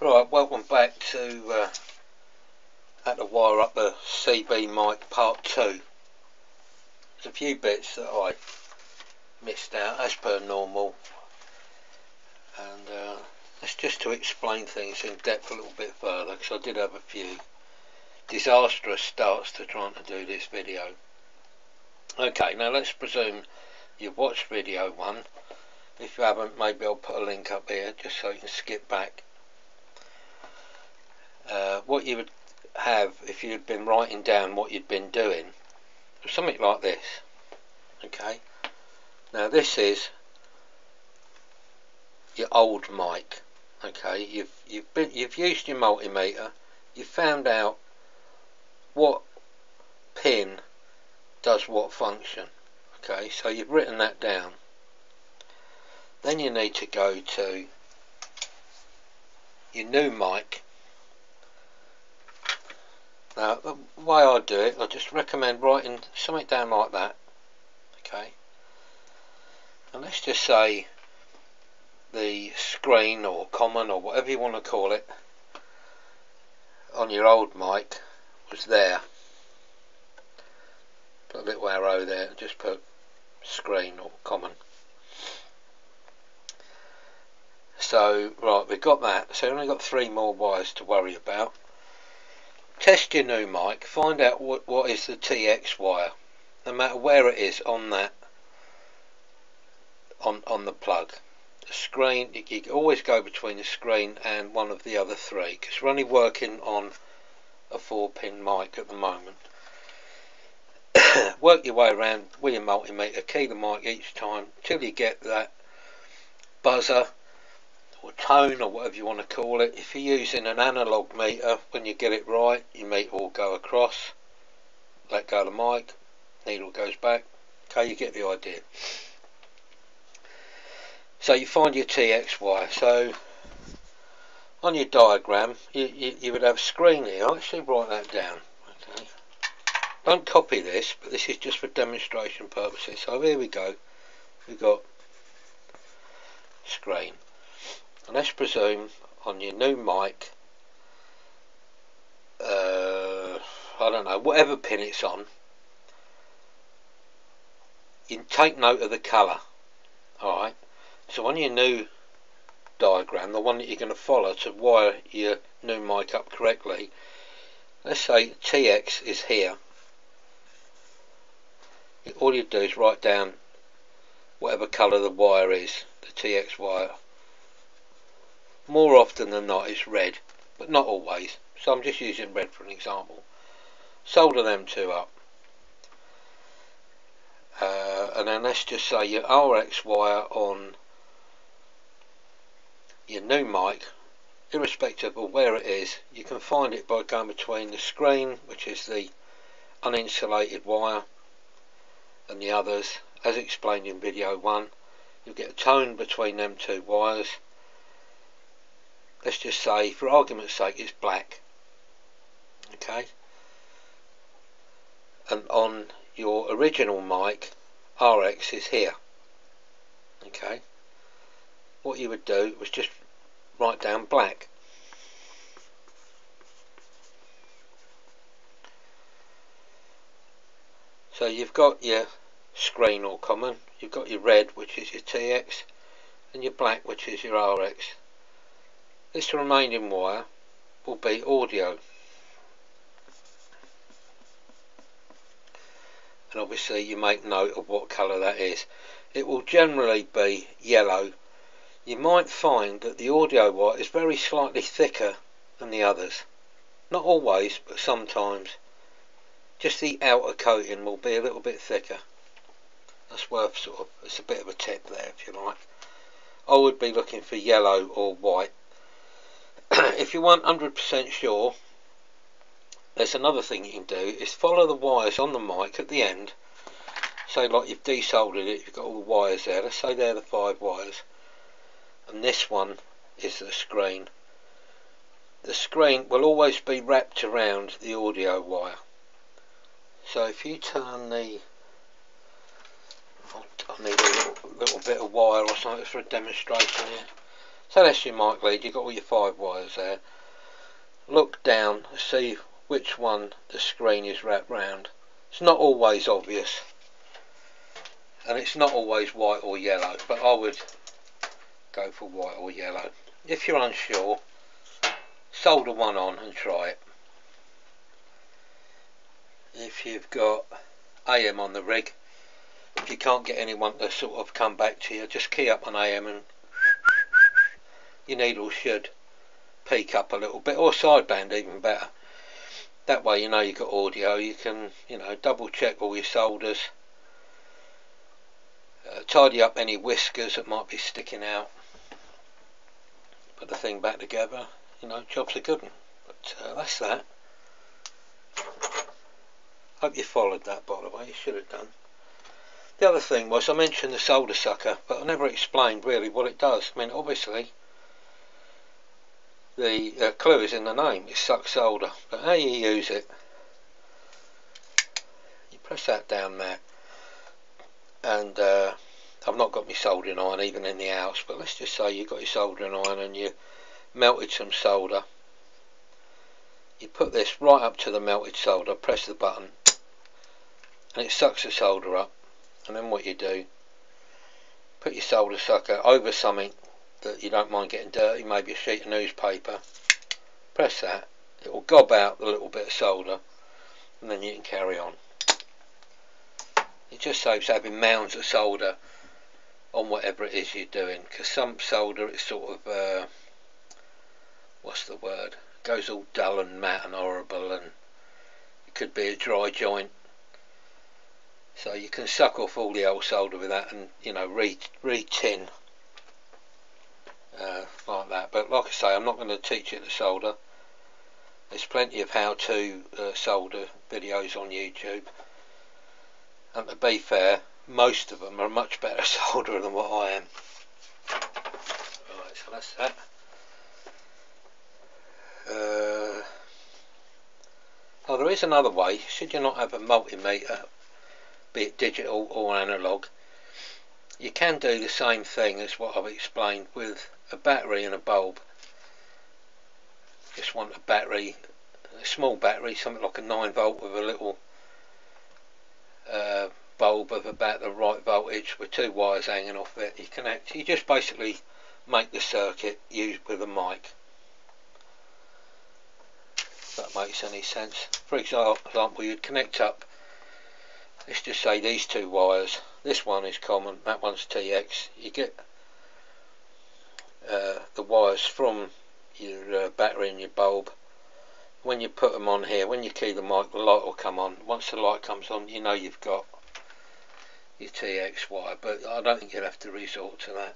Right, welcome back to Had to Wire Up the CB mic part 2. There's a few bits that I missed out as per normal, and that's just to explain things in depth a little bit further, because I did have a few disastrous starts to trying to do this video. Okay, now let's presume you've watched video 1. If you haven't, maybe I'll put a link up here just so you can skip back. What you would have if you'd been writing down what you'd been doing was something like this. Okay, now this is your old mic. Okay, you've used your multimeter, you've found out what pin does what function. Okay, so you've written that down. Then you need to go to your new mic. Now the way I do it, I just recommend writing something down like that. Okay, and let's just say the screen or common or whatever you want to call it on your old mic was there. Put a little arrow there and just put screen or common. So right, we've got that, so we've only got 3 more wires to worry about. Test your new mic, find out what is the TX wire, no matter where it is on that, on the plug. The screen, you can always go between the screen and one of the other 3, because we're only working on a 4-pin mic at the moment. Work your way around with your multimeter, key the mic each time till you get that buzzer or tone or whatever you want to call it. If you're using an analog meter, when you get it right, your meter will go across, let go of the mic, needle goes back. Okay, you get the idea. So you find your TX wire. So on your diagram you would have screen here. I'll actually write that down. Okay, don't copy this, but this is just for demonstration purposes. So here we go, we've got screen. And let's presume on your new mic, I don't know, whatever pin it's on, you can take note of the colour. Alright, so on your new diagram, the one that you're going to follow to wire your new mic up correctly, let's say TX is here. All you do is write down whatever colour the wire is, the TX wire. More often than not it's red, but not always, so I'm just using red for an example. Solder them 2 up, and then let's just say your RX wire on your new mic, irrespective of where it is, you can find it by going between the screen, which is the uninsulated wire, and the others. As explained in video 1, you'll get a tone between them 2 wires. Let's just say, for argument's sake, it's black. Okay, and on your original mic, RX is here. Okay, what you would do was just write down black. So you've got your screen or common, you've got your red, which is your TX, and your black, which is your RX. This remaining wire will be audio, and obviously you make note of what colour that is. It will generally be yellow. You might find that the audio wire is very slightly thicker than the others. Not always, but sometimes. Just the outer coating will be a little bit thicker. That's worth it's a bit of a tip there, if you like. I would be looking for yellow or white. If you weren't 100% sure, there's another thing you can do, is follow the wires on the mic at the end. Say like you've desoldered it, you've got all the wires there, let's say they're the 5 wires, and this one is the screen. The screen will always be wrapped around the audio wire. So if you turn the, I need a little bit of wire or something for a demonstration here. So that's your mic lead, you've got all your 5 wires there. Look down, see which one the screen is wrapped round. It's not always obvious, and it's not always white or yellow, but I would go for white or yellow. If you're unsure, solder one on and try it. If you've got AM on the rig, if you can't get anyone to sort of come back to you, just key up on AM and your needle should peak up a little bit, or sideband even better. That way you know you've got audio, you can, you know, double check all your solders, tidy up any whiskers that might be sticking out, put the thing back together, you know, job's a good one. But that's that. Hope you followed that, by the way, you should have done. The other thing was, I mentioned the solder sucker, but I never explained really what it does. I mean, obviously the clue is in the name, it sucks solder, but how you use it, you press that down there, and I've not got my soldering iron even in the house, but let's just say you've got your soldering iron and you melted some solder. You put this right up to the melted solder, press the button, and it sucks the solder up. And then what you do, put your solder sucker over something that you don't mind getting dirty, maybe a sheet of newspaper, press that, it will gob out the little bit of solder, and then you can carry on. It just saves having mounds of solder on whatever it is you're doing, because some solder is sort of what's the word, it goes all dull and matte and horrible, and it could be a dry joint, so you can suck off all the old solder with that and, you know, re-tin like that. But like I say, I'm not going to teach you to solder. There's plenty of how-to solder videos on YouTube, and to be fair, most of them are much better solderer than what I am. Right, so that's that. Oh, there is another way. Should you not have a multimeter, be it digital or analog, you can do the same thing as what I've explained with a battery and a bulb. Just want a battery, a small battery, something like a 9-volt with a little bulb of about the right voltage with 2 wires hanging off it. You connect, you just basically make the circuit used with a mic. If that makes any sense. For example, you'd connect up, let's just say these 2 wires, this one is common, that one's TX. You get the wires from your battery and your bulb. When you put them on here, when you key the mic, the light will come on. Once the light comes on, you know you've got your TX wire, but I don't think you'll have to resort to that.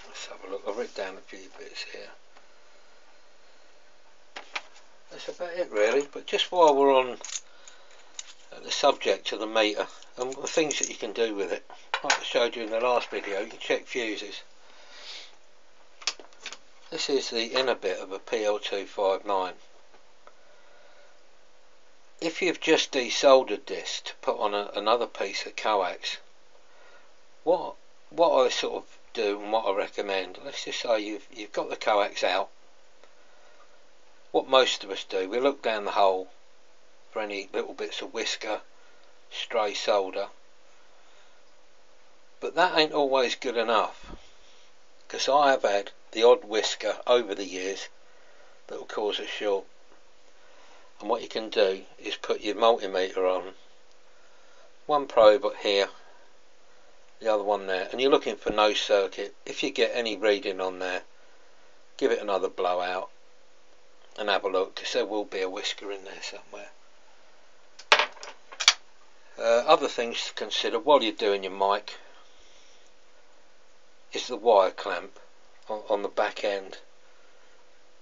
Let's have a look. I've written down a few bits here. That's about it really, but just while we're on the subject of the meter and the things that you can do with it, like I showed you in the last video, you can check fuses. This is the inner bit of a PL259. If you've just desoldered this to put on another piece of coax, what I sort of do and what I recommend, let's just say you've got the coax out. What most of us do, we look down the hole for any little bits of whisker, stray solder, but that ain't always good enough, because I have had the odd whisker over the years that will cause a short. And what you can do is put your multimeter on, one probe here, the other one there, and you're looking for no circuit. If you get any reading on there, give it another blowout and have a look, because there will be a whisker in there somewhere. Other things to consider while you're doing your mic is the wire clamp on the back end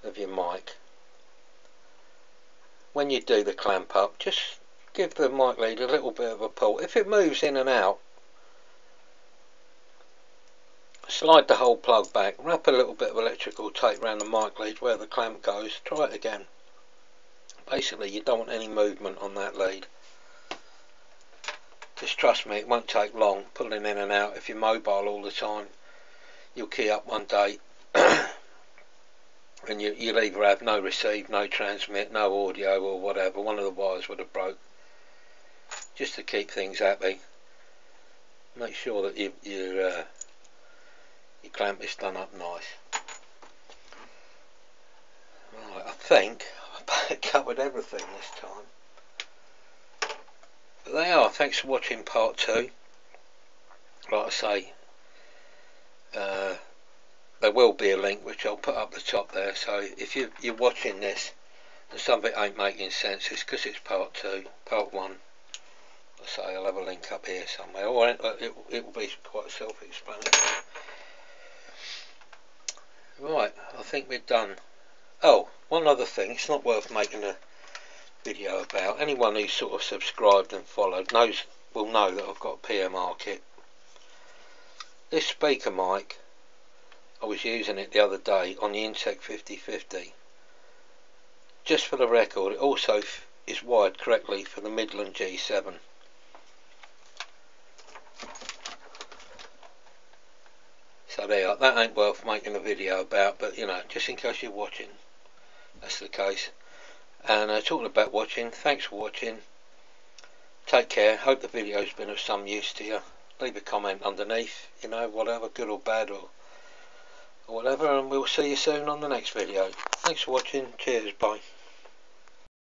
of your mic. When you do the clamp up, just give the mic lead a little bit of a pull. If it moves in and out, slide the whole plug back, wrap a little bit of electrical tape around the mic lead where the clamp goes, try it again. Basically you don't want any movement on that lead. Just trust me, it won't take long pulling in and out. If you're mobile all the time, you'll key up one day and you'll either have no receive, no transmit, no audio or whatever. One of the wires would have broke. Just to keep things happy, make sure that your clamp is done up nice. Right, I think I've covered everything this time. But they are. Thanks for watching part 2. Like I say, there will be a link which I'll put up the top there, so if you're watching this and something ain't making sense, it's because it's part 2. Part 1, I say, I'll have a link up here somewhere, or it will be quite self-explanatory. Right, I think we're done. Oh, one other thing, it's not worth making a video about. Anyone who's sort of subscribed and followed will know that I've got a PMR kit. This speaker mic, I was using it the other day on the Intec 5050. Just for the record, it also is wired correctly for the Midland G7. So there, that ain't worth making a video about, but you know, just in case you're watching, that's the case. And talking about watching, thanks for watching. Take care. Hope the video's been of some use to you. Leave a comment underneath, you know, whatever, good or bad or whatever, and we'll see you soon on the next video. Thanks for watching. Cheers. Bye.